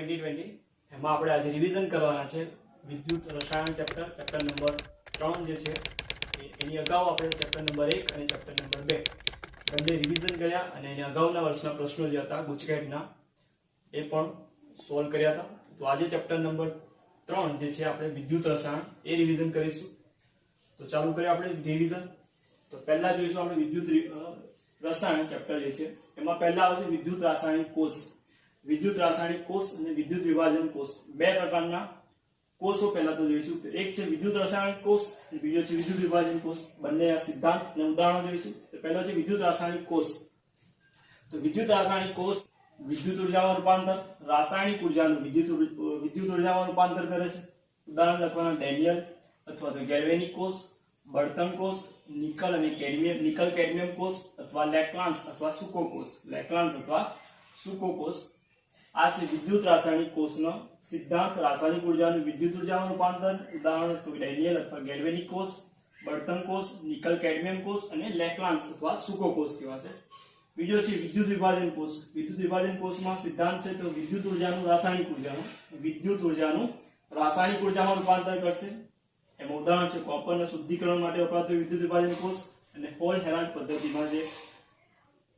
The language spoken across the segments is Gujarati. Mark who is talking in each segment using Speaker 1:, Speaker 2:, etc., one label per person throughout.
Speaker 1: 2020 એમાં આપણે આજે રિવિઝન કરવાના છે વિદ્યુત રસાયણ ચેપ્ટર નંબર 3 જે છે એની અગાઉ આપણે ચેપ્ટર નંબર 1 અને ચેપ્ટર નંબર 2 બંને રિવિઝન કર્યા અને એની અગાઉના વર્ષના પ્રશ્નો જે હતા ગુજકેટના એ પણ સોલ્વ કર્યા હતા. તો આજે ચેપ્ટર નંબર 3 જે છે આપણે વિદ્યુત રસાયણ એ રિવિઝન કરીશું. તો ચાલુ કરીએ આપણે રિવિઝન. તો પહેલા જોઈશું આપણે વિદ્યુત રસાયણ ચેપ્ટર જે છે એમાં પહેલા આવશે વિદ્યુત રાસાયણિક કોષ. વિદ્યુત રાસાયણિક કોષ અને વિદ્યુત વિભાજન કોષ બે પ્રકારના કોષો પહેલા તો જોઈશું. તો એક છે વિદ્યુત રાસાયણિક કોષ અને બીજો છે વિદ્યુત વિભાજન કોષ. બંને આ સિદ્ધાંત અને ઉદાહરણો જોઈશું. તો પહેલો છે વિદ્યુત રાસાયણિક કોષ. તો વિદ્યુત રાસાયણિક કોષ વિદ્યુત ઉર્જામાં રૂપાંતર, રાસાયણિક ઉર્જાનું વિદ્યુત ઉર્જામાં રૂપાંતર કરે છે. ઉદાહરણ લખવાના ડેનિયલ અથવા તો ગેલ્વેનિક કોષ, બળતણ કોષ, નિકલ અને કેડમિયમ કોષ અથવા લેક્લાન્સ અથવા સૂકો કોષ. લેક્લાન્સ અથવા સૂકો કોષ આ છે વિદ્યુત રાસાયણિક કોષનો સિદ્ધાંત. રાસાયણિક ઉર્જાનું વિદ્યુત ઉર્જામાં રૂપાંતર, ઉદાહરણ તો ડેનિયલ અથવા ગેલ્વેનિક કોષ, બળતણ કોષ, નિકલ કેડમિયમ કોષ અને લેક્લાન્સ અથવા સૂકો કોષ કહેવાશે. બીજો છે વિદ્યુત વિભાજન કોષ. વિદ્યુત વિભાજન કોષમાં સિદ્ધાંત છે તો વિદ્યુત ઉર્જાનું રાસાયણિક ઉર્જામાં રૂપાંતર કરશે. એમાં ઉદાહરણ છે કોપરના શુદ્ધિકરણ માટે વપરાતો વિદ્યુત વિભાજન કોષ અને હોલ હેરાલ્ડ પદ્ધતિમાં જે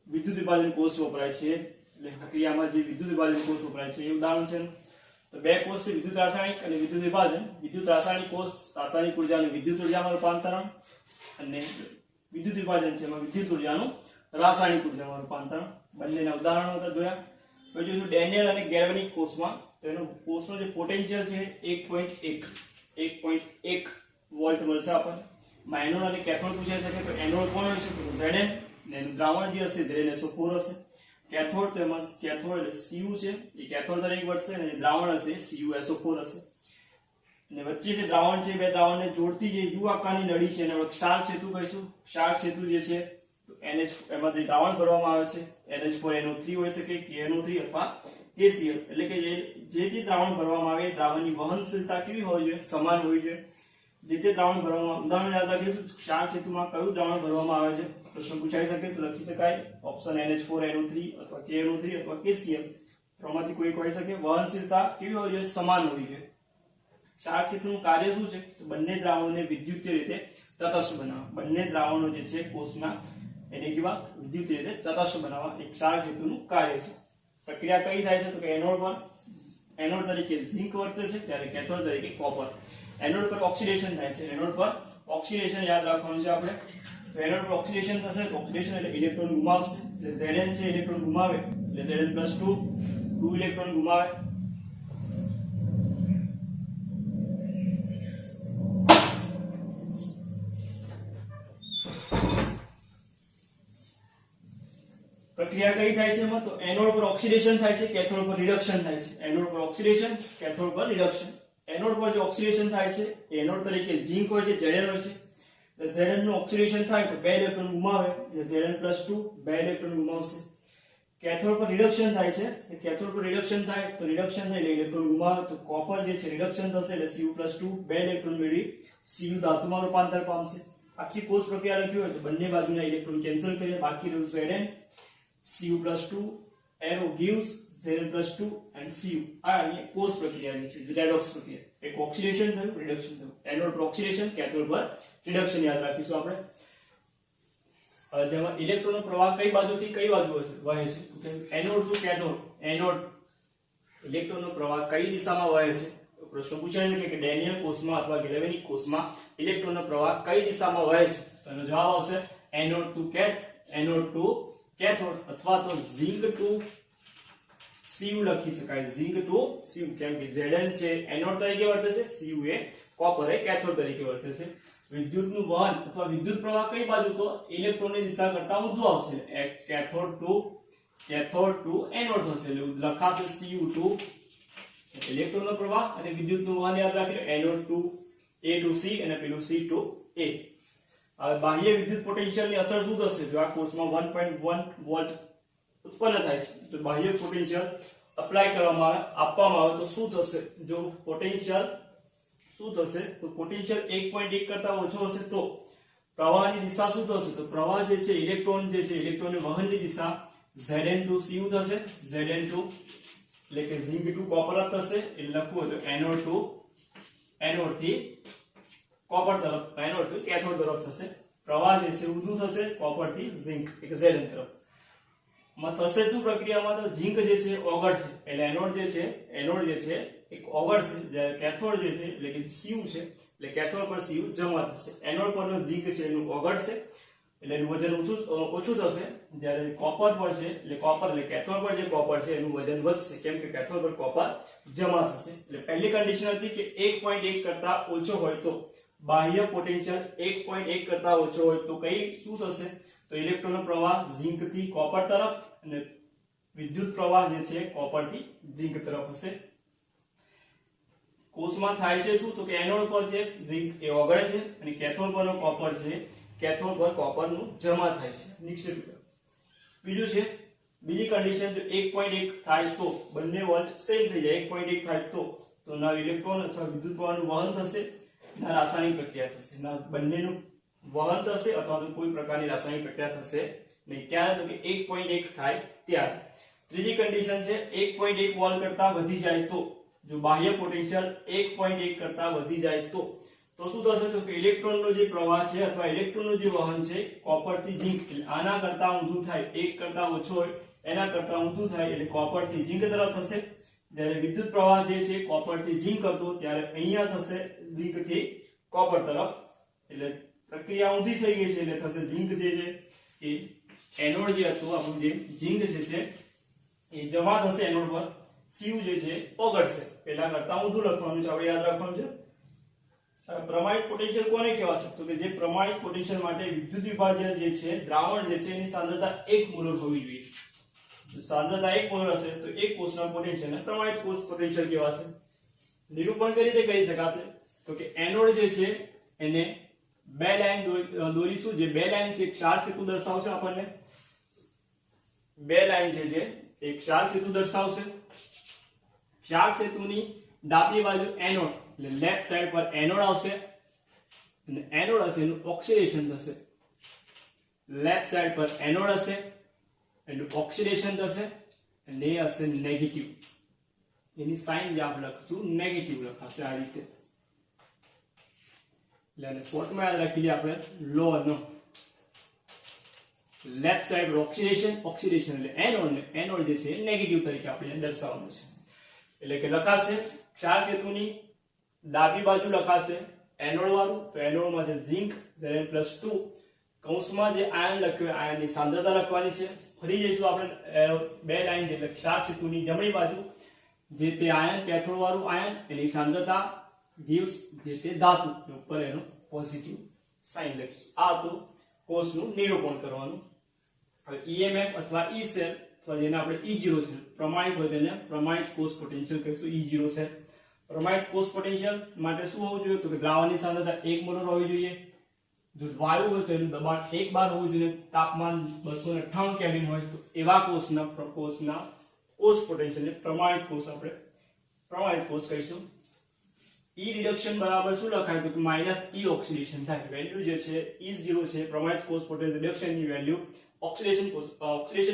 Speaker 1: વિદ્યુત વિભાજન કોષ વપરાય છે, એટલે પ્રક્રિયામાં જે વિદ્યુત વિભાજન કોષ વપરાય છે એ ઉદાહરણ છે. તો બે કોષ છે વિદ્યુત રાસાયણિક અને વિદ્યુત વિભાજન. વિદ્યુત રાસાયણિક કોષ રાસાયણિક ઉર્જાનું વિદ્યુત ઉર્જામાં રૂપાંતરણ અને વિદ્યુત વિભાજન છે એમાં વિદ્યુત ઉર્જાનું રાસાયણિક ઉર્જામાં રૂપાંતરણ. બંનેના ઉદાહરણો હતા જોયા. પછી જોઈશું ડેનિયલ અને ગેલ્વેનિક કોષમાં. તો એનો કોષનો જે પોટેન્શિયલ છે 1.1 વોલ્ટ મળશે આપણને. માં એનોડ અને કેથોડ પૂછાઈ શકે તો એનોડ કોણ હોય છે તો Zn ને એનું દ્રાવણ જે હશે ZnSO4 હશે. કેથોડ તો એમાં કેથોડ એટલે Cu છે એ કેથોડ તરીકે વર્તશે અને દ્રાવણ હશે CuSO4 હશે. અને વચ્ચે જે દ્રાવણ છે બે દ્રાવણને જોડતી જે યુ આકારની નળી છે એને આપણે ક્ષાર સેતુ કહીશું. ક્ષાર સેતુ જે છે તો NH એમાં જે દ્રાવણ ભરવામાં આવે છે NH4NO3 હોઈ શકે, KNO3 અથવા KCl. એટલે કે જે દ્રાવણ ભરવામાં આવે એ દ્રાવણની વહનશીલતા કેવી હોવી જોઈએ? સમાન હોવી જોઈએ. જે દ્રાવણ ભરવામાં ઉદાહરણ યાદ રાખીશું. ક્ષાર સેતુમાં કયું દ્રાવણ ભરવામાં આવે છે પ્રશ્ન પૂછાઈ શકે તો લખી શકાય ઓપ્શન NH4NO3 અથવા KNO3 અથવા KCl. ત્રણમાંથી કોઈ હોઈ શકે. વહનશીલતા કેવી હોવી જોઈએ? સમાન હોવી જોઈએ. ક્ષાર સેતુનું કાર્ય શું છે તો બંને દ્રાવણોને વિદ્યુતીય રીતે તટસ્થ બનાવવા. બંને દ્રાવણો જે છે કોષના એને કેવા વિદ્યુતીય રીતે તટસ્થ બનાવવા એક ક્ષાર સેતુનું કાર્ય છે. પ્રક્રિયા કઈ થાય છે તો કે એનોડ તરીકે ઝિંક વર્તે છે ત્યારે કેથોડ તરીકે કોપર. એનોડ પર ઓક્સિડેશન થાય છે. એનોડ પર ઓક્સિડેશન યાદ રાખવાનું છે આપણે. તો એનોડ પર ઓક્સિડેશન થશે તો ઓક્સિડેશન એટલે ઇલેક્ટ્રોન ગુમાવશે. એટલે Zn છે ઇલેક્ટ્રોન ગુમાવે એટલે Zn+2 2 ઇલેક્ટ્રોન ગુમાવે. પ્રક્રિયા કઈ થાય છે એમાં તો એનોડ પર ઓક્સિડેશન થાય છે, કેથોડ પર રિડક્શન થાય છે. એનોડ પર ઓક્સિડેશન, કેથોડ પર રિડક્શન. એનોડ પર જે ઓક્સિડેશન થાય છે એનોડ તરીકે ઝિંક હોય છે, Zn હોય છે. એટલે Zn નું ઓક્સિડેશન થાય તો 2 ઇલેક્ટ્રોન ગુમાવે એટલે Zn+2 2 ઇલેક્ટ્રોન ગુમાવશે. કેથોડ પર રિડક્શન થાય છે. કેથોડ પર રિડક્શન થાય તો રિડક્શન થાય એટલે ઇલેક્ટ્રોન ગુમાવે તો કોપર જે છે રિડક્શન થશે એટલે Cu+2 2 ઇલેક્ટ્રોન મેળવી Cu ધાતુમાં રૂપાંતર પામશે. આખી કોષ પ્રક્રિયા લખી હોય તો બંને બાજુના ઇલેક્ટ્રોન કેન્સલ કરીએ બાકી રહ્યું Zn. Cu+2 arrow gives Zn+2 and Cu. આ અહીં કોષ પ્રક્રિયા છે રેડોક્સ પ્રક્રિયા. એક ઓક્સિડેશન થયું, રિડક્શન થયું. એનોડ પર ઓક્સિડેશન, કેથોડ પર રિડક્શન યાદ રાખીશું આપણે. જેમાં ઇલેક્ટ્રોનનો પ્રવાહ કઈ બાજુથી કઈ બાજુ વહે છે તો એનોડ ટુ કેથોડ. એનોડ ઇલેક્ટ્રોનનો પ્રવાહ કઈ દિશામાં વહે છે તો પ્રશ્ન પૂછાય છે કે ડેનિયલ કોષમાં અથવા ગેલ્વેનિક કોષમાં ઇલેક્ટ્રોનનો પ્રવાહ કઈ દિશામાં વહે છે તો એનો જવાબ આવશે એનોડ ટુ કેથોડ અથવા તો ઝિંક ટુ Cu લખી શકાય. ઝિંક ટુ Cu કેમ કે Zn છે એનોડ તરીકે વર્તે છે, Cu એ કોપર એ કેથોડ તરીકે વર્તે છે. વિદ્યુતનું વહન અથવા વિદ્યુત પ્રવાહ કઈ બાજુ તો ઇલેક્ટ્રોનની દિશા કરતા ઊંધું આવશે. કેથોડ ટુ એનોડ થશે એટલે લખાશે Cu ટુ ઇલેક્ટ્રોનનો પ્રવાહ અને વિદ્યુતનું વહન યાદ રાખીએ anode to A to C અને પેલું C ટુ A. હવે બાહ્ય વિદ્યુત પોટેન્શિયલની અસર શું થશે જો આ કોષમાં 1.1 વોલ્ટ ઉત્પન્ન થાય છે તો બાહ્ય પોટેન્શિયલ અપ્લાય કરવામાં આપવામાં આવે તો શું થશે? જો પોટેન્શિયલ શું થશે તો પોટેન્શિયલ 1.1 કરતા ઓછો હશે તો પ્રવાહની દિશા શું થશે તો પ્રવાહ જે છે ઇલેક્ટ્રોનની વહનની દિશા Zn ટુ Cu થશે. Zn ટુ એટલે કે ઝીંક ટુ કોપર થશે એટલે લખવું તો એનોડ ટુ એનોડ થી કોપર તરફ એનોડ થી કેથોડ તરફ થશે પ્રવાહ જે છે ઊંધું થશે કોપર થી ઝીંક એટલે Zn તરફ માં થશે શું પ્રક્રિયામાં તો ઝીંક જે છે ઓગળશે એટલે એનોડ જે છે એક ઓગળશે જ્યારે કેથોડ જે છે એટલે કે Cu છે એટલે કેથોડ પર Cu જમા થશે એનોડ પરનો ઝીંક છે એનું ઓગળશે એટલે એનું વજન ઓછું થશે જ્યારે કોપર પર છે એટલે કોપર એટલે કેથોડ પર જે કોપર છે એનું વજન વધશે કેમ કે કેથોડ પર કોપર જમા થશે એટલે પહેલી કન્ડિશન હતી કે 1.1 કરતા ઓછો હોય તો બાહ્ય પોટેન્શિયલ 1.1 કરતા ઓછો હોય તો કઈ શું થશે તો ઇલેક્ટ્રોનનો પ્રવાહ ઝીંક થી કોપર તરફ અને વિદ્યુત પ્રવાહ જે છે કોપર થી ઝીંક તરફ હશે કોષમાં થાય છે શું તો કે એનોડ પર જે ઝીંક એ ઓગળે છે અને કેથોડ પરનો કોપર છે કેથોડ પર કોપરનું જમા થાય છે નિક્ષેપ બીજું છે બીજી કન્ડિશન જો 1.1 થાય તો બંને વોલ્ટ સેમ થઈ જાય 1.1 થાય તો ના ઇલેક્ટ્રોન અથવા વિદ્યુત પ્રવાહનું વહન થશે ના રાસાયણિક પ્રક્રિયા થશે ના બંનેનું વહન થશે અથવા તો કોઈ પ્રકારની રાસાયણિક પ્રક્રિયા થશે નહીં ક્યારે તો કે 1.1 થાય ત્યારે ત્રીજી કન્ડિશન છે 1.1 વોલ્ટ કરતા વધી જાય તો જો બાહ્ય પોટેન્શિયલ 1.1 કરતા વધી જાય તો શું થશે તો કે ઇલેક્ટ્રોનનો જે પ્રવાહ છે અથવા ઇલેક્ટ્રોનનું જે વહન છે કોપર થી ઝીંક એટલે આના કરતા ઊંધું થાય 1 કરતા ઓછો હોય એના કરતા ઊંધું થાય એટલે કોપર થી ઝીંક તરફ થશે જ્યારે વિદ્યુત પ્રવાહ જે છે કોપર થી ઝીંક હતો ત્યારે અહીંયા થશે ઝીંક થી કોપર તરફ એટલે પ્રક્રિયા ઊંધી થઈ ગઈ છે એટલે થશે ઝીંક જે છે એ એનોડ જે હતું આપણું જે ઝીંક જે છે એ જમા થશે એનોડ પર Cu જે છે ઓગળશે પહેલા કરતા ઊંધું લખવાનું છે આપણે યાદ રાખવાનું છે પ્રમાણિત પોટેન્શિયલ કોને કહેવાશે તો કે જે પ્રમાણિત પોટેન્શિયલ માટે વિદ્યુત વિભાજન જે છે દ્રાવણ જે છે એની સાંદ્રતા 1 મોલર હોવી જોઈએ જો સાંદ્રતા 1 મોલર હશે તો એક કોષના પોટેન્શિયલને પ્રમાણિત કોષ પોટેન્શિયલ કહેવાશે નિરૂપણ કરી રીતે કહી શકાશે તો કે એનોડ જે છે એને બે લાઈન દોરીશું જે બે લાઈન છે ક્ષાર સેતુ દર્શાવશે આપણને બે લાઈન છે એક ક્ષાર સેતુ દર્શાવશે ક્ષાર સેતુની ડાબી બાજુ એનોડ એટલે લેફ્ટ સાઈડ પર એનોડ આવશે અને એનોડ હશે એનું ઓક્સિડેશન થશે લેફ્ટ સાઈડ પર એનોડ હશે એનું ઓક્સિડેશન થશે અને એ હશે નેગેટિવ એની સાઇન જે આપણે લખશું નેગેટિવ લખાશે આ રીતે એટલે આને શોર્ટમાં યાદ રાખી લઈએ આપણે લો નો લેફ્ટ સાઈડ પર ઓક્સિડેશન એટલે એનોડ જે છે નેગેટિવ તરીકે આપણે દર્શાવવાનું છે એટલે કે લખાશે ક્ષાર સેતુની ડાબી બાજુ લખાશે એનોડ વાળું તો એનોડમાં જે ઝીંક Zn+2 કૌંસમાં જે આયન લખ્યો આયનની સાંદ્રતા લખવાની છે ફરી જઈશું આપણે બે લાઈન એટલે ક્ષાર સેતુની જમણી બાજુ જે તે આયન કેથોડ વાળું આયન એની સાંદ્રતા gives જે તે ધાતુ ઉપર એનો પોઝિટિવ સાઇન લખીશું આ તો કોષનું નિરૂપણ કરવાનું હવે EMF અથવા E સેલ અથવા જેને આપણે E0 સેલ પ્રમાણિત હોય તેને પ્રમાણિત કોષ પોટેન્શિયલ કહીશું E0 સેલ પ્રમાણિત કોષ પોટેન્શિયલ માટે શું હોવું જોઈએ તો કે દ્રાવણની સાંદ્રતા 1 મોલર હોવી જોઈએ જો વાયુ હોય તો એનું દબાણ 1 બાર હોવું જોઈએ તાપમાન 298 કેલ્વિન હોય તો એવા કોષના કોષ પોટેન્શિયલ પ્રમાણિત કોષ આપણે પ્રમાણિત કોષ કહીશું E રિડક્શન બરાબર શું લખાય તો કે -E ઓક્સિડેશન થાય વેલ્યુ જે છે E0 છે પ્રમાણિત કોષ પોટેન્શિયલ રિડક્શનની વેલ્યુ ઓક્સિડેશન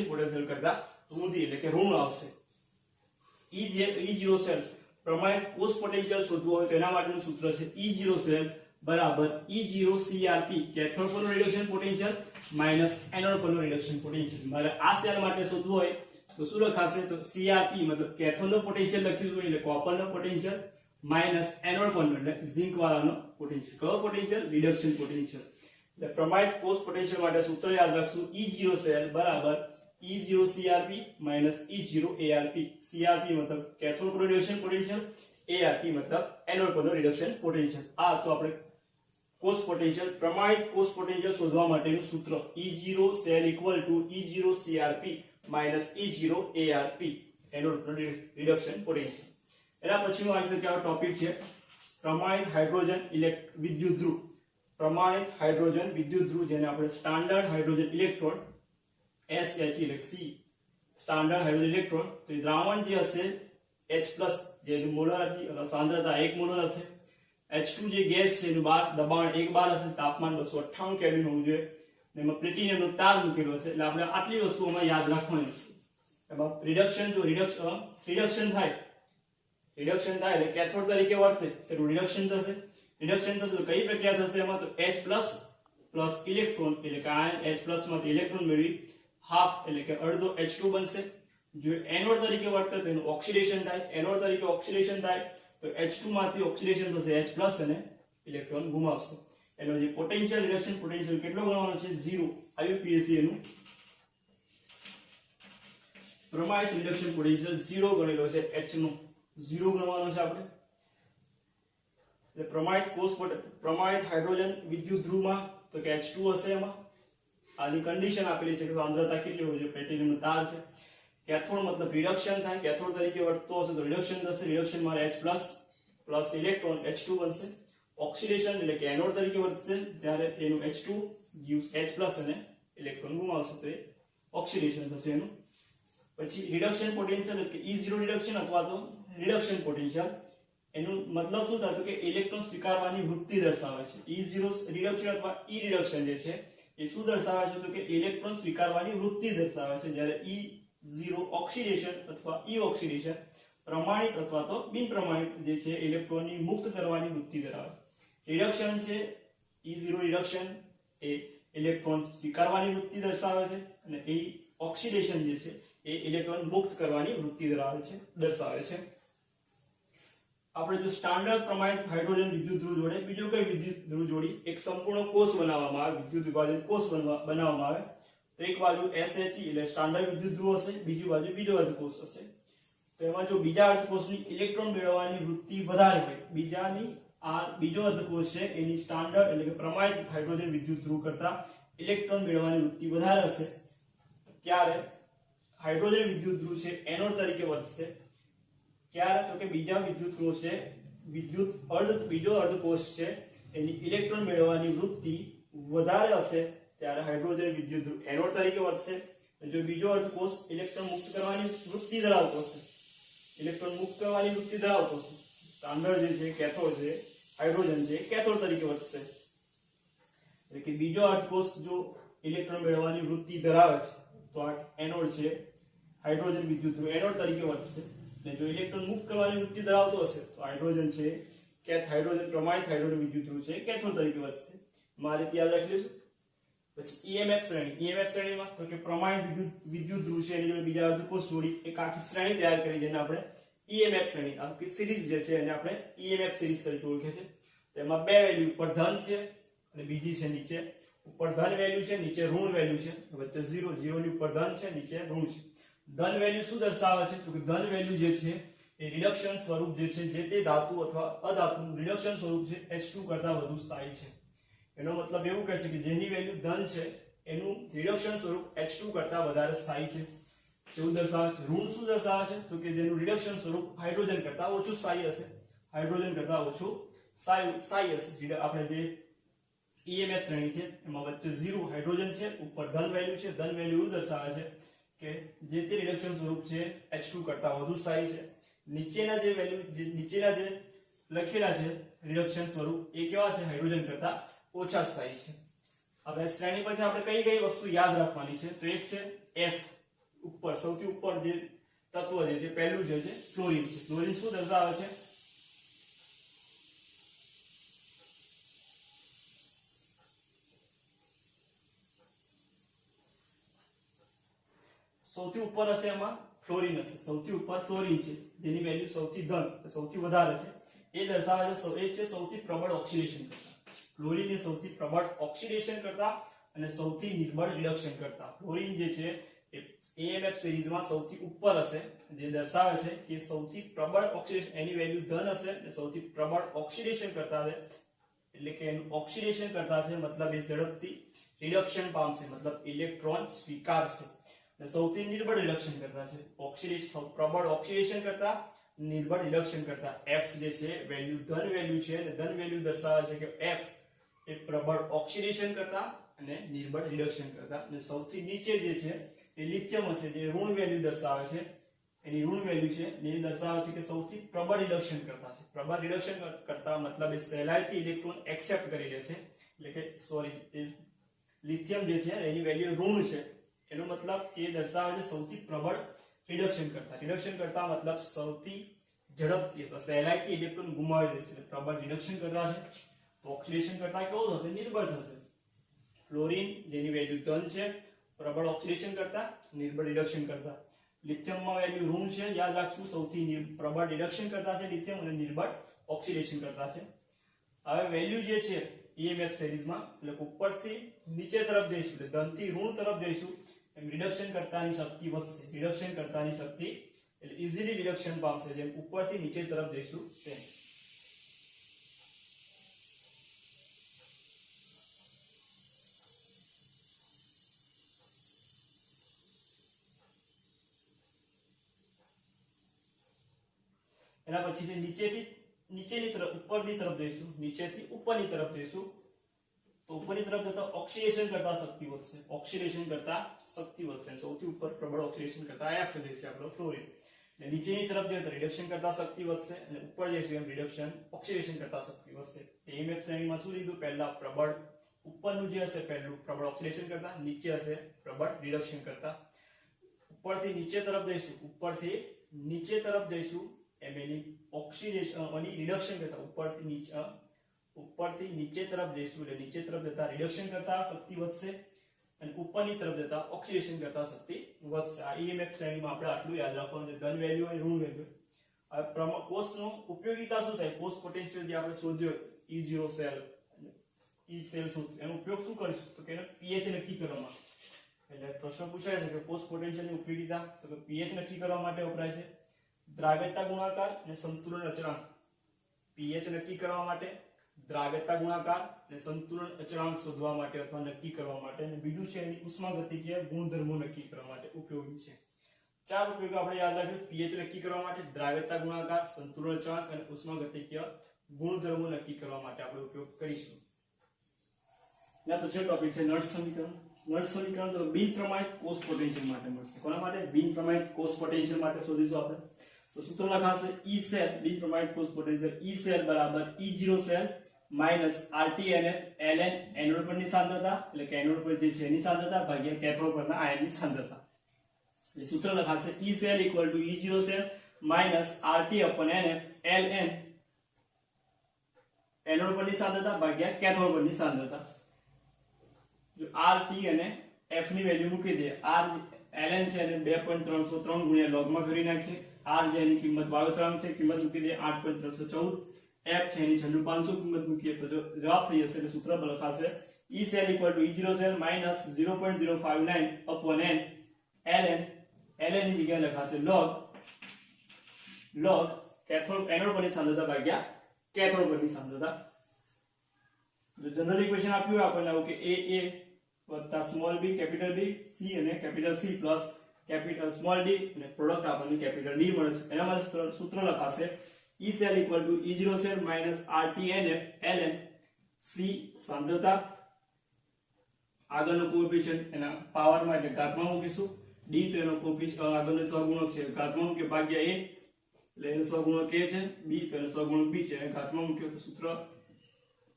Speaker 1: પોટેન્શિયલ કરતા ઊંધી એટલે કે ઋણ આવશે E0 સેલ પ્રમાણિત કોષ પોટેન્શિયલ શોધવું હોય તો એના માટેનું સૂત્ર છે E0 સેલ બરાબર E0 CRP કેથોડ પરનું રિડક્શન પોટેન્શિયલ માઈનસ એનોડ પરનું રિડક્શન પોટેન્શિયલ મારે આ સેલ માટે શોધવું હોય તો શું લખાશે તો CRP મતલબ કેથોડનો પોટેન્શિયલ લખ્યું એટલે કોપરનો પોટેન્શિયલ માઈનસ એનોડ પરનો એટલે ઝિંક વાળાનો પોટેન્શિયલ કયો પોટેન્શિયલ રિડક્શન પોટેન્શિયલ એટલે પ્રમાણિત કોષ પોટેન્શિયલ માટે સૂત્ર યાદ રાખશું E0 સેલ બરાબર E0 CRP minus E0 ARP CRP મતલબ કેથોડ પરનો રિડક્શન પોટેન્શિયલ ARP મતલબ એનોડ પરનો રિડક્શન પોટેન્શિયલ આ તો આપણે કોષ પોટેન્શિયલ પ્રમાણિત કોષ પોટેન્શિયલ શોધવા માટેનું સૂત્ર E0 cell E0 CRP minus E0 ARP anode પરનો રિડક્શન પોટેન્શિયલ એના પછીનો આન્સર કયો ટોપિક છે પ્રમાણિત હાઇડ્રોજન વિદ્યુત ધ્રુવ પ્રમાણિત હાઇડ્રોજન વિદ્યુત ધ્રુવ જેને આપણે સ્ટાન્ડર્ડ હાઇડ્રોજન ઇલેક્ટ્રોડ SH એટલે C સ્ટાન્ડર્ડ હાઇડ્રોજન ઇલેક્ટ્રોડ તો દ્રાવણ જે હશે H+ જેનું મોલારિટી અથવા સાંદ્રતા 1 મોલર હશે H2 જે ગેસ છે એનું દબાણ 1 બાર હશે તાપમાન 298 કેલ્વિન હોવું જોઈએ અને એમાં પ્લેટિનિયમનો તાર મૂકેલો હશે એટલે આપણે આટલી વસ્તુઓમાં યાદ રાખવાની છે એમાં રિડક્શન થાય એટલે કેથોડ તરીકે વર્તે તો રિડક્શન થશે તો કઈ પ્રક્રિયા થશે એમાં તો H+ પ્લસ ઇલેક્ટ્રોન એટલે કે આયન H+ માંથી ઇલેક્ટ્રોન મેળવી હાફ એટલે કે અડધો H2 બનશે જો એનોડ તરીકે વર્તે તો એનું ઓક્સિડેશન થાય એનોડ તરીકે ઓક્સિડેશન થાય તો H2 માંથી ઓક્સિડેશન થશે H+ અને ઇલેક્ટ્રોન ગુમાવશે એનો જે પોટેન્શિયલ રિડક્શન પોટેન્શિયલ કેટલો ગણવાનો છે 0 IUPAC એનું પ્રમાણિત રિડક્શન પોટેન્શિયલ 0 ગણેલો છે H નો 0 ગણવાનો છે આપણે એટલે પ્રમાણિત હાઇડ્રોજન વિદ્યુત ધ્રુવમાં તો કે H2 હશે એમાં આની કન્ડિશન આપેલી છે કે સાંદ્રતા કેટલી હોય છે પ્લેટિનમનો તાર છે કેથોડ મતલબ રિડક્શન થાય કેથોડ તરીકે વર્તતો હશે તો રિડક્શન થશે રિડક્શન માં H+ પ્લસ ઇલેક્ટ્રોન H2 બનશે ઓક્સિડેશન એટલે કે એનોડ તરીકે વર્તશે ત્યારે એનું H2 gives H+ અને ઇલેક્ટ્રોન ગુમાવશે તો એ ઓક્સિડેશન થશે એનું પછી રિડક્શન પોટેન્શિયલ એટલે કે E0 રિડક્શન અથવા તો રિડક્શન પોટેન્શિયલ એનું મતલબ શું થાય તો કે ઇલેક્ટ્રોન સ્વીકારવાની વૃત્તિ દર્શાવે છે E0 રિડક્શન અથવા E રિડક્શન જે છે એ શું દર્શાવે છે તો કે ઇલેક્ટ્રોન સ્વીકારવાની વૃત્તિ દર્શાવે છે જ્યારે E0 ઓક્સિડેશન અથવા E ઓક્સિડેશન પ્રમાણિત અથવા તો બિન પ્રમાણિત જે છે ઇલેક્ટ્રોનની મુક્ત કરવાની વૃત્તિ ધરાવે છે રિડક્શન છે E0 રિડક્શન એ ઇલેક્ટ્રોન સ્વીકારવાની વૃત્તિ દર્શાવે છે અને E ઓક્સિડેશન જે છે એ ઇલેક્ટ્રોન મુક્ત કરવાની વૃત્તિ દર્શાવે છે આપણે જો સ્ટાન્ડર્ડ પ્રમાણિત હાઇડ્રોજન વિદ્યુત ધ્રુવ જોડે બીજો કઈ વિદ્યુત ધ્રુવ જોડી એક સંપૂર્ણ કોષ બનાવવામાં આવે વિદ્યુત વિભાજન કોષ બનાવવામાં આવે તો એક બાજુ SHE એટલે સ્ટાન્ડર્ડ વિદ્યુત ધ્રુવ હશે બીજી બાજુ બીજો અર્ધકોષ હશે તો એમાં જો બીજા અર્ધકોષની ઇલેક્ટ્રોન મેળવવાની વૃત્તિ વધારે હોય બીજો અર્ધકોષ છે એની સ્ટાન્ડર્ડ એટલે કે પ્રમાણિત હાઇડ્રોજન વિદ્યુત ધ્રુવ કરતા ઇલેક્ટ્રોન મેળવવાની વૃત્તિ વધારે હશે ત્યારે હાઇડ્રોજન વિદ્યુત ધ્રુવ છે એનોડ તરીકે વર્તશે ક્યારે તો કે બીજો અર્ધકોષ છે એની ઇલેક્ટ્રોન મેળવવાની વૃત્તિ વધારે હશે ત્યારે હાઇડ્રોજન વિદ્યુત ધ્રુવ એનોડ તરીકે વર્તશે જો બીજો અર્ધકોષ ઇલેક્ટ્રોન મુક્ત કરવાની વૃત્તિ ધરાવતો હશે સ્ટાન્ડર્ડ જે છે કેથોડ છે હાઇડ્રોજન છે કેથોડ તરીકે વર્તશે એટલે કે બીજો અર્ધકોષ જો ઇલેક્ટ્રોન મેળવવાની વૃત્તિ ધરાવે છે તો આ એનોડ છે હાઇડ્રોજન વિદ્યુત ધ્રુવ એનોડ તરીકે વર્તશે અને જો ઇલેક્ટ્રોન મુક્ત કરવાની વૃત્તિ ધરાવતો હશે તો હાઇડ્રોજન છે હાઇડ્રોજન પ્રમાણિત હાઇડ્રોજન વિદ્યુત ધ્રુવ છે કેથોડ તરીકે વર્તશે મારે યાદ રાખી લેજો પછી EMF શ્રેણીમાં તો કે પ્રમાણિત વિદ્યુત ધ્રુવ છે એની જોડે બીજા અર્ધકોષ જોડી એક આખી શ્રેણી તૈયાર કરી જેને આપણે EMF શ્રેણી આખી સિરીઝ જે છે એને આપણે EMF સિરીઝ તરીકે ઓળખે છે તેમાં બે વેલ્યુ ઉપર ધન છે અને બીજી છે નીચે ઉપર ધન વેલ્યુ છે નીચે ઋણ વેલ્યુ છે વચ્ચે 0 ની ઉપર ધન છે નીચે ઋણ છે ધન વેલ્યુ શું દર્શાવે છે તો કે ધન વેલ્યુ જે છે એ રિડક્શન સ્વરૂપ જે છે જે તે ધાતુ અથવા અધાતુનું રિડક્શન સ્વરૂપ છે H2 કરતા વધુ સ્થાયી છે એનો મતલબ એવું કહે છે કે જેની વેલ્યુ ધન છે એનું રિડક્શન સ્વરૂપ H2 કરતા વધારે સ્થાયી છે એવું દર્શાવે છે ઋણ શું દર્શાવે છે તો કે જેનું રિડક્શન સ્વરૂપ હાઇડ્રોજન કરતા ઓછું સ્થાયી હશે આપણે જે EMF શ્રેણી છે એમાં વચ્ચે 0 હાઇડ્રોજન છે ઉપર ધન વેલ્યુ છે ધન વેલ્યુ એવું દર્શાવે છે કે જે તે રિડક્શન સ્વરૂપ છે H2 કરતા વધુ સ્થાયી છે નીચેના જે લખેલા છે રિડક્શન સ્વરૂપ એ કેવા છે હાઇડ્રોજન કરતા ઓછા સ્થાયી છે હવે શ્રેણી પરથી આપણે કઈ વસ્તુ યાદ રાખવાની છે તો એક છે F ઉપર સૌથી ઉપર જે તત્વ છે પહેલું છે ક્લોરીન શું દર્શાવે છે સૌથી ઉપર હશે એમાં ફ્લોરીન હશે સૌથી ઉપર ફ્લોરીન છે જેની વેલ્યુ સૌથી વધારે છે એ દર્શાવે છે સૌથી પ્રબળ ઓક્સિડેશન કરતા ફ્લોરીન એ સૌથી પ્રબળ ઓક્સિડેશન કરતા અને સૌથી નિર્બળ રિડક્શન કરતા ફ્લોરીન જે છે એ EMF સિરીઝમાં સૌથી ઉપર હશે જે દર્શાવે છે કે સૌથી પ્રબળ ઓક્સિડેશન એની વેલ્યુ ધન હશે અને સૌથી પ્રબળ ઓક્સિડેશન કરતા છે એટલે કે એનું ઓક્સિડેશન કરતા છે મતલબ એ ઝડપથી રિડક્શન પામશે મતલબ ઇલેક્ટ્રોન સ્વીકારશે અને સૌથી નિર્બળ રિડક્શન કરતા છે પ્રબળ ઓક્સિડેશન કરતા નિર્બળ રિડક્શન કરતા F જે છે વેલ્યુ ધન વેલ્યુ છે અને ધન વેલ્યુ દર્શાવે છે કે F એ પ્રબળ ઓક્સિડેશન કરતા અને નિર્બળ રિડક્શન કરતા અને સૌથી નીચે જે છે એ લિથિયમ હશે જે ઋણ વેલ્યુ દર્શાવે છે એની ઋણ વેલ્યુ છે એ દર્શાવે છે કે સૌથી પ્રબળ રિડક્શન કરતા છે પ્રબળ રિડક્શન કરતા મતલબ એ સહેલાઈથી ઇલેક્ટ્રોન એક્સેપ્ટ કરી લેશે એટલે કે લિથિયમ જે છે એની વેલ્યુ ઋણ છે એનો મતલબ એ દર્શાવે છે સૌથી પ્રબળ રિડક્શન કરતા मतलब સૌથી ઝડપથી અથવા સહેલાઈથી ઇલેક્ટ્રોન ગુમાવી દેશે એટલે પ્રબળ રિડક્શન કરતા છે તો ઓક્સિડેશન કરતા કેવો થશે નિર્બળ થશે ફ્લોરીન જેની વેલ્યુ ધન છે પ્રબળ ઓક્સિડેશન કરતા નિર્બળ રિડક્શન કરતા લિથિયમમાં વેલ્યુ ઋણ છે યાદ રાખશું સૌથી પ્રબળ રિડક્શન કરતા છે લિથિયમ અને નિર્બળ ઓક્સિડેશન કરતા છે હવે વેલ્યુ જે છે EMF સિરીઝમાં એટલે ઉપરથી નીચે તરફ જઈશું એટલે ધનથી ઋણ તરફ જઈશું એમ રિડક્શન કરતાની શક્તિ વધશે રિડક્શન કરતાની શક્તિ એટલે ઈઝીલી રિડક્શન પામશે જેમ ઉપરથી નીચે તરફ જઈશું તેમ એના પછી જે નીચેની તરફ ઉપરની તરફ જઈશું નીચેથી ઉપરની તરફ જઈશું તો ઉપરની તરફ જતા ઓક્સિડેશન કરતા શક્તિ વધશે સૌથી ઉપર પ્રબળ ઓક્સિડેશન કરતા F છે આપણો ફ્લોરીન અને નીચેની તરફ જઈએ તો રિડક્શન કરતા શક્તિ વધશે અને ઉપર જઈશું એમ રિડક્શન ઓક્સિડેશન કરતા શક્તિ વધશે EMF શ્રેણીમાં શું લીધું પહેલા પ્રબળ ઉપરનું જે હશે પહેલું પ્રબળ ઓક્સિડેશન કરતા નીચે હશે પ્રબળ રિડક્શન કરતા ઉપરથી નીચે તરફ જઈશું એમ એની ઓક્સિડેશન અને રિડક્શન કરતા ઉપરથી નીચે તરફ જઈશું એટલે નીચે તરફ જતા રિડક્શન કરતા શક્તિ વધશે અને ઉપરની તરફ જતા ઓક્સિડેશન કરતા શક્તિ વધશે આ EMF શ્રેણીમાં આપણે આટલું યાદ રાખવાનું છે ધન વેલ્યુ અને ઋણ વેલ્યુ હવે કોષનો ઉપયોગિતા શું થાય કોષ પોટેન્શિયલ જે આપણે શોધ્યો E0 સેલ શું એનો ઉપયોગ શું કરીશું તો કે એનો pH નક્કી કરવામાં એટલે પ્રશ્ન પૂછાય છે કે કોષ પોટેન્શિયલની ઉપયોગિતા તો કે pH નક્કી કરવા માટે વપરાય છે દ્રાવ્યતા ગુણાકાર અને સંતુલન અચળાંક pH નક્કી કરવા માટે દ્રાવ્યતા ગુણાકાર અને સંતુલન અચળાંક શોધવા માટે અથવા નક્કી કરવા માટે અને બીજું છે એની ઉષ્માગતિકીય ગુણધર્મો નક્કી કરવા માટે ઉપયોગી છે ચાર ઉપયોગો આપણે યાદ રાખ્યું pH નક્કી કરવા માટે દ્રાવ્યતા ગુણાકાર સંતુલન અચળાંક અને ઉષ્માગતિકીય ગુણધર્મો નક્કી કરવા માટે આપણે ઉપયોગ કરીશું ના પછી ટોપિક છે નળ સમીકરણ તો બિન પ્રમાણિત કોષ પોટેન્શિયલ માટે મળશે કોના માટે બિન પ્રમાણિત કોષ પોટેન્શિયલ માટે શોધીશું આપણે તો સૂત્ર લખાશે E સેલ બિન પ્રમાણિત કોષ પોટેન્શિયલ E સેલ બરાબર E0 cell minus RTNF ln anode પરની સાંદ્રતા એટલે કે એનોડ પર જે છે એની સાંદ્રતા ભાગ્યા કેથોડ પરના આયનની સાંદ્રતા એટલે સૂત્ર લખાશે E cell E0 cell minus RT/NF ln anode પરની સાંદ્રતા ભાગ્યા કેથોડ પરની સાંદ્રતા જો RT અને F ની વેલ્યુ મૂકી દે ln છે અને 2.303 ગુણ્યા log માં કરી નાખીએ R જેની કિંમત વાયુ અચળાંક છે કિંમત મૂકી દે 8.314 F છે એની 6500 કિંમત મૂકીએ તો જવાબ થઈ જશે એટલે સૂત્ર લખાશે E cell E0 cell minus 0.059 n ln ની જગ્યાએ લખાશે log કેથોડ એનોડ પરની સાંદ્રતા ભાગ્યા કેથોડ પરની સાંદ્રતા જો જનરલ ઇક્વેશન આપ્યું આપણને આવું કે AA small b capital B C અને capital C plus capital small d અને પ્રોડક્ટ આપણને કેપિટલ D મળે છે એના માટે સૂત્ર લખાશે E cell E0 cell minus RTNF ln C સાંદ્રતા આગળનો કોએફિશિયન્ટ એના પાવરમાં એટલે ઘાતમાં મૂકીશું D તો એનો કોએફિશિયન્ટ આગળનો સહગુણક છે ઘાતમાં મૂકીએ ભાગ્યા A એટલે એનો સહગુણક A છે B તો એનો સહગુણક B છે એને ઘાતમાં મૂક્યો તો સૂત્ર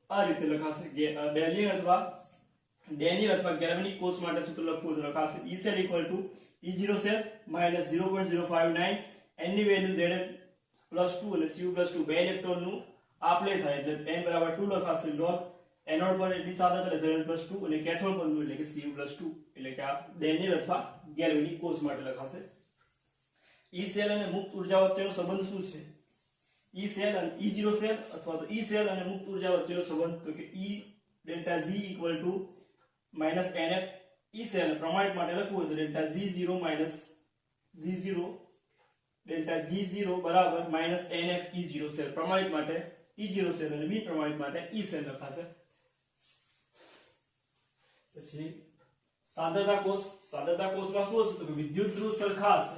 Speaker 1: આ રીતે લખાશે ડેનિયલ અથવા ગેલ્વેનિક કોષ માટે સૂત્ર લખવું તો લખાશે E cell E0 cell minus 0.059 n ની વેલ્યુ Zn +2 અને Cu +2 બે ઇલેક્ટ્રોન નું આપલે થાય એટલે n બરાબર 2 લખાશે log એનોડ પર એટલી સાંદ્રતા એટલે Zn +2 અને કેથોડ પરનું એટલે કે Cu +2 એટલે કે આ ડેનિયલ અથવા ગેલ્વેનિક કોષ માટે લખાશે E સેલ અને મુક્ત ઉર્જા વચ્ચેનો સંબંધ શું છે E સેલ અને E0 સેલ અથવા તો E સેલ અને મુક્ત ઉર્જા વચ્ચેનો સંબંધ તો કે E delta G -NF E cell પ્રમાણિત માટે લખવું હોય તો ડેલ્ટા G0 બરાબર -NF E0 સેલ પ્રમાણિત માટે E0 સેલ અને બિન પ્રમાણિત માટે E સેલ લખાશે પછી સાંદ્રતા કોષમાં શું હશે તો કે વિદ્યુત ધ્રુવ સરખા હશે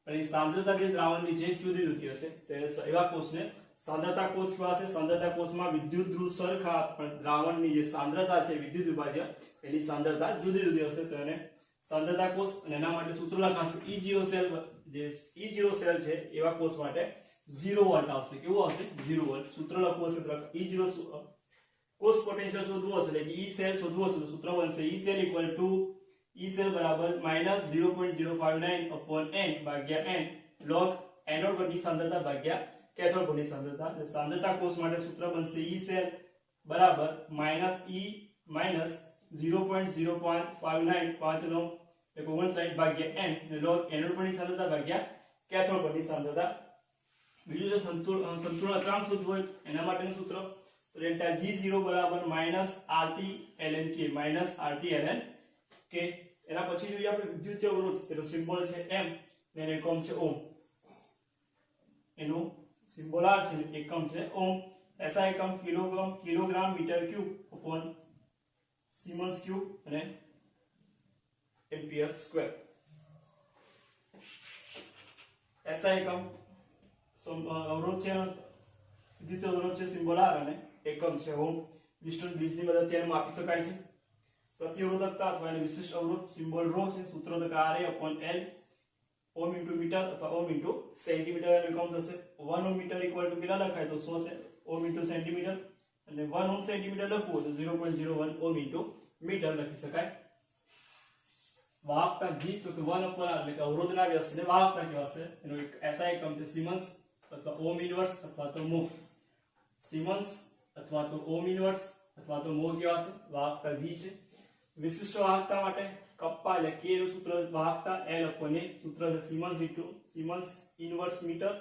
Speaker 1: પણ એ સાંદ્રતા જે દ્રાવણની છે જુદી જુદી હશે તો એવા કોષને સાંદ્રતા કોષ કહેવાશે સાંદ્રતા કોષમાં વિદ્યુત ધ્રુવ સરખા પણ દ્રાવણની જે સાંદ્રતા છે વિદ્યુત વિભાજ્ય એની સાંદ્રતા જુદી જુદી હશે તો એને સાંદ્રતા કોષ અને એના માટે સૂત્ર લખાશે E0 સેલ જે E0 સેલ છે એવા કોષ માટે 0 વોલ્ટ આવશે કેવું આવશે 0 વોલ્ટ સૂત્ર લખવું હશે તો E0 કોષ પોટેન્શિયલ શોધવું હશે એટલે E સેલ શોધવું હશે તો સૂત્ર બનશે E સેલ E સેલ બરાબર -0.059 upon n ભાગ્યા n log એનોડ પરની સાંદ્રતા ભાગ્યા કેથોડ પરની સાંદ્રતા. એટલે સાંદ્રતા કોષ માટે સૂત્ર બનશે E સેલ બરાબર -E - 0.059 59 ભાગ્યા n log એનોડ પરની સાંદ્રતા ભાગ્યા કેથોડ પરની સાંદ્રતા. બીજું જો સંતુલન અચળાંક શોધવું હોય એના માટેનું સૂત્ર તો ડેલ્ટા G0 બરાબર -RT ln k -RT ln k. એના પછી જોઈએ આપણે વિદ્યુતીય અવરોધ જેનો સિમ્બોલ છે m ને એનો એકમ છે ઓહ્મ. એનું સિમ્બોલ R છે એકમ છે ઓહ્મ. SI એકમ kilogram metre cube upon siemens cube અને એમ્પિયર સ્ક્વેર. SI એકમ અવરોધ છે વિદ્યુત અવરોધ છે સિમ્બોલ R અને એકમ છે ઓહ્મ. વિસ્ટન બ્રિજની મદદથી એને માપી શકાય છે. પ્રતિરોધકતા અથવા એની વિશિષ્ટ અવરોધ સિમ્બોલ ρ છે. સૂત્ર તો Ra upon L ohm into metre અથવા ઓહ્મ ઇન્ટુ સેન્ટીમીટર એનું એકમ થશે. 1 ઓહ્મ મીટર ઇક્વલ ટુ કેટલા લખાય તો 100 છે ઓહ્મ ઇન્ટુ સેન્ટીમીટર અને 1 ઓહ્મ સેન્ટીમીટર લખવું તો 0.01 ઓહ્મ ઇન્ટુ મીટર લખી શકાય. વાહકતા G તો કે 1 upon R એટલે કે અવરોધના વ્યસ્તને વાહકતા કહેવાશે. એનો એક SI એકમ છે સિમન્સ અથવા ઓહ્મ ઇન્વર્સ અથવા તો મોહ. સિમન્સ અથવા તો ઓહ્મ ઇન્વર્સ અથવા તો મોહ કહેવાશે. વાહકતા G છે. વિશિષ્ટ વાહકતા માટે કપ્પા એટલે k નું સૂત્ર વાહકતા L upon A સૂત્ર છે સિમન્સ ઇન્ટુ સિમન્સ ઇન્વર્સ મીટર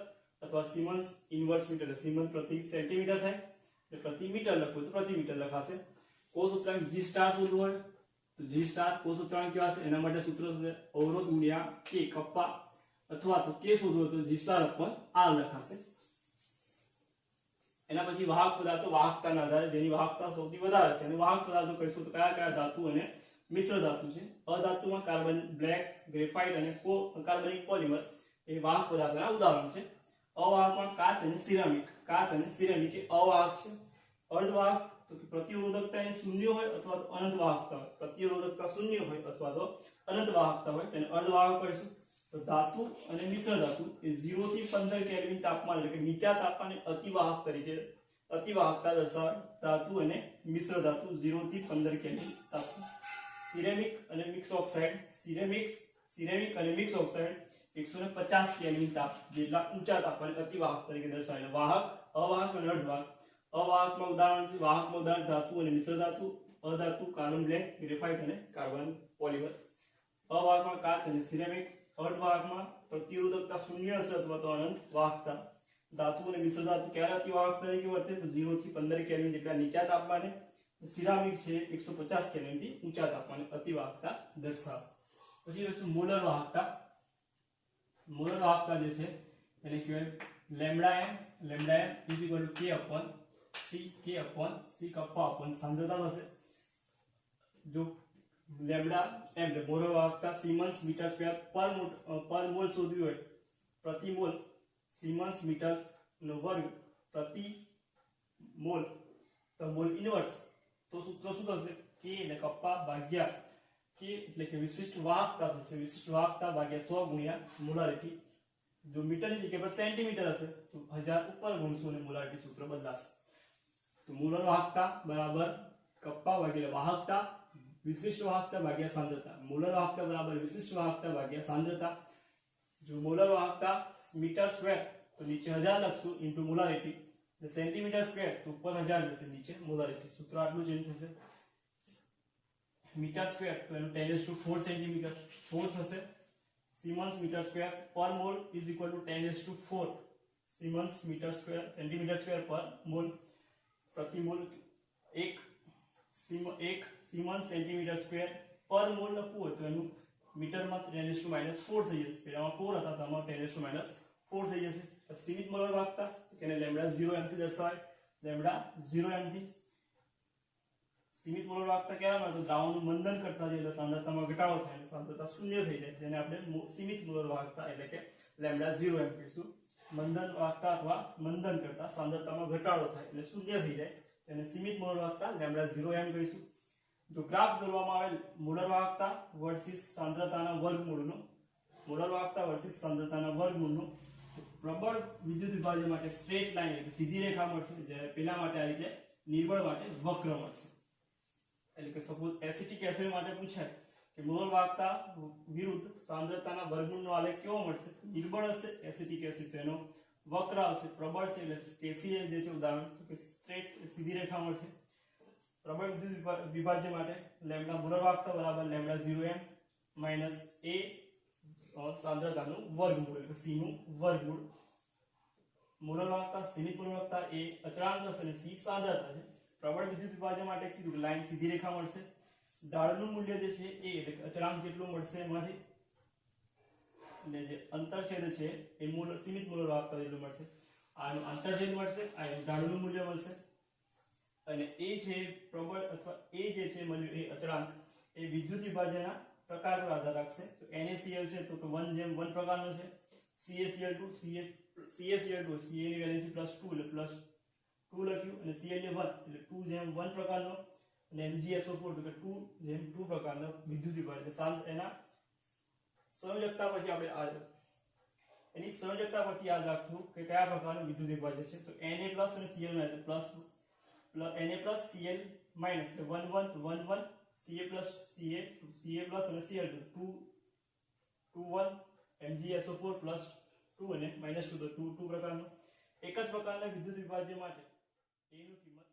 Speaker 1: અથવા સિમન્સ ઇન્વર્સ મીટર સિમન્સ પ્રતિ સેન્ટીમીટર થાય એટલે પ્રતિ મીટર લખવું તો પ્રતિ મીટર લખાશે. કોષ સૂત્રાંક G સ્ટાર શોધવું હોય તો G સ્ટાર કોષ સૂત્રાંક કહેવાશે. એના માટે સૂત્ર છે અવરોધ ગુણ્યા k કપ્પા અથવા તો k શોધવું હોય તો G સ્ટાર upon R લખાશે. એના પછી વાહક પદાર્થો વાહકતાના આધારે જેની વાહકતા સૌથી વધારે છે અને વાહક પદાર્થો કહીશું તો કયા કયા ધાતુ અને મિશ્ર ધાતુ છે. અધાતુમાં કાર્બન બ્લેક ગ્રેફાઇટ અને કાર્બનિક પોલિમર એ વાહક પદાર્થોના ઉદાહરણ છે. અવાહકમાં કાચ અને સિરામિક એ અવાહક છે. અર્ધવાહક તો કે પ્રતિરોધકતા એની શૂન્ય હોય અથવા તો અનંત વાહકતા હોય. પ્રતિરોધકતા શૂન્ય હોય અથવા તો અનંત વાહકતા હોય તેને અર્ધવાહક કહીશું. તો ધાતુ અને મિશ્ર ધાતુ એ 0 થી 15 કેલ્વિન તાપમાન એટલે કે નીચા તાપમાને અતિવાહક તરીકે અતિવાહકતા દર્શાવે. ધાતુ અને મિશ્ર ધાતુ 0 થી 15 કેલ્વિન તાપમાન. સિરેમિક અને મિક્સ ઓક્સાઇડ સિરેમિક અને મિક્સ ઓક્સાઇડ 150 કેલ્વિન તાપ જેટલા ઊંચા તાપમાને અતિવાહક તરીકે દર્શાવેલા. વાહક અવાહક અને અર્ધવાહક. અવાહકમાં ઉદાહરણ છે વાહકમાં ઉદાહરણ ધાતુ અને મિશ્ર ધાતુ. અધાતુ કાર્બન બ્લેક ગ્રેફાઇટ અને કાર્બન પોલિમર. અવાહકમાં કાચ અને સિરેમિક. અર્ધવાહકમાં પ્રતિરોધકતા શૂન્ય હશે અથવા તો અનંત વાહકતા. ધાતુ અને મિશ્ર ધાતુ ક્યારે અતિવાહક તરીકે વર્તે તો 0 થી 15 કેલ્વિન જેટલા નીચા તાપમાને. સિરામિક છે 150 કેલ્વિન થી ઊંચા તાપમાને અતિવાહકતા દર્શાવે. પછી જોઈશું મોલર વાહકતા. મોલર વાહકતા જે છે એને કહેવાય lambda m k upon c kappa upon સાંદ્રતા થશે. જો લેમ્ડા m એટલે મોલર વાહકતા સિમન્સ મીટર સ્ક્વેર પર મોલ શોધવી હોય પ્રતિ મોલ સિમન્સ મીટર નો વર્ગ પ્રતિ મોલ તો મોલ ઇન્વર્સ તો સૂત્ર શું થશે k એટલે કપ્પા ભાગ્યા k એટલે કે વિશિષ્ટ વાહકતા થશે. વિશિષ્ટ વાહકતા ભાગ્યા 100 ગુણ્યા મોલારિટી. જો મીટરની જગ્યા પર સેન્ટીમીટર હશે તો 1000 ઉપર ગુણશું અને મોલારિટી સૂત્ર બદલાશે. તો મોલર વાહકતા બરાબર કપ્પા ભાગ્યા વાહકતા વિશિષ્ટ વાહકતા ભાગ્યા સાંદ્રતા. મોલર વાહકતા બરાબર વિશિષ્ટ વાહકતા ભાગ્યા સાંદ્રતા. જો મોલર વાહકતા મીટર સ્ક્વેર તો નીચે 1000 લખશું ઇન્ટુ મોલારિટી. એટલે સેન્ટીમીટર સ્ક્વેર તો ઉપર 1000 જશે નીચે મોલારિટી. સૂત્ર આટલું ચેન્જ થશે. મીટર સ્ક્વેર તો એનું 10⁴ સેન્ટીમીટર 4 થશે. Siemens metre square per mole is equal to 10⁴ siemens metre square centimetre square per mole. પ્રતિ mole 1 siemens centimetre square per mole લખવું હોય તો એનું મીટરમાં 10⁻⁴ થઈ જશે. પહેલામાં 4 હતા તો આમાં 10⁻⁴ થઈ જશે. સીમિત મોલર વાહકતા કે એને લેમ્ડા 0m થી દર્શાવાય. લેમ્ડા 0m થી સીમિત મોલર વાહકતા કહેવામાં તો દ્રાવણનું મંદન કરતા જઈએ એટલે સાંદ્રતામાં ઘટાડો થાય અને સાંદ્રતા શૂન્ય થઈ જાય જેને આપણે સીમિત મોલર વાહકતા એટલે કે લેમ્ડા 0m કહીશું. મંદન વાહકતા અથવા મંદન કરતા સાંદ્રતામાં ઘટાડો થાય એટલે શૂન્ય થઈ જાય તેને સીમિત મોલર વાહકતા લેમ્ડા 0m કહીશું. જો ગ્રાફ દોરવામાં આવે મોલર વાહકતા વર્સિસ સાંદ્રતાના વર્ગમૂળનો પ્રબળ વિદ્યુત વિભાજન માટે સ્ટ્રેટ લાઈન એટલે સીધી રેખા મળશે જ્યારે પેલા માટે આ રીતે નિર્બળ માટે વક્ર મળશે. એટલે કે સપોઝ એસિટિક એસિડ માટે પૂછાય કે મોલ વાહકતા વિરુદ્ધ સાંદ્રતાના વર્ગમૂળનો આલેખ કેવો મળશે? નિર્બળ હશે એસિટિક એસિડ તો એનો વક્ર આવશે, પ્રબળ છે એટલે KCl જે છે ઉદાહરણ તો કે સ્ટ્રેટ સીધી રેખા મળશે. પ્રબળ વિદ્યુત વિભાજ્ય માટે લેમ્ડા મોલર વાહકતા બરાબર લેમ્ડા 0m માઈનસ a સાંદ્રતાનું વર્ગમૂળ એટલે c નું વર્ગમૂળ. મોલર વાહકતા સીમિત મોલર વાહકતા એ અચળાંક હશે અને c સાંદ્રતા છે. પ્રબળ વિદ્યુત વિભાજ્ય માટે કીધું કે લાઈન સીધી રેખા મળશે. ઢાળનું મૂલ્ય જે છે એ એટલે અચળાંક જેટલું મળશે એમાંથી એટલે જે અંતરછેદ છે એ સીમિત મોલર વાહકતા જેટલું મળશે. આનું અંતરછેદ મળશે, આનું ઢાળનું મૂલ્ય મળશે અને એ છે પ્રબળ અથવા એ જે છે મળ્યું એ અચળાંક એ વિદ્યુત વિભાજનના પ્રકાર પર આધાર રાખશે. તો NaCl છે તો કે 1:1 પ્રકારનો છે. CaCl2 CaCl2 Ca ની વેલ્યુ +2 એટલે +2 લખ્યું અને Cl ને 1 એટલે 2:1 પ્રકારનો અને MgSO4 તો કે 2:2 પ્રકારનો વિદ્યુત વિભાજન. શાંત એના સંયોજકતા પછી આપણે એની સંયોજકતા પરથી યાદ રાખશું કે કયા પ્રકારનું વિદ્યુત વિભાજન છે. તો Na+ અને Cl એટલે પ્લસ Na+ Cl માઈનસ એટલે 1:1 તો 1:1 Ca+ Ca અને Cl2 2:1 MgSO4 +2 અને -2 તો 2:2 પ્રકારનો. એક જ પ્રકારના વિદ્યુત વિભાજ્ય માટે A નું કિંમત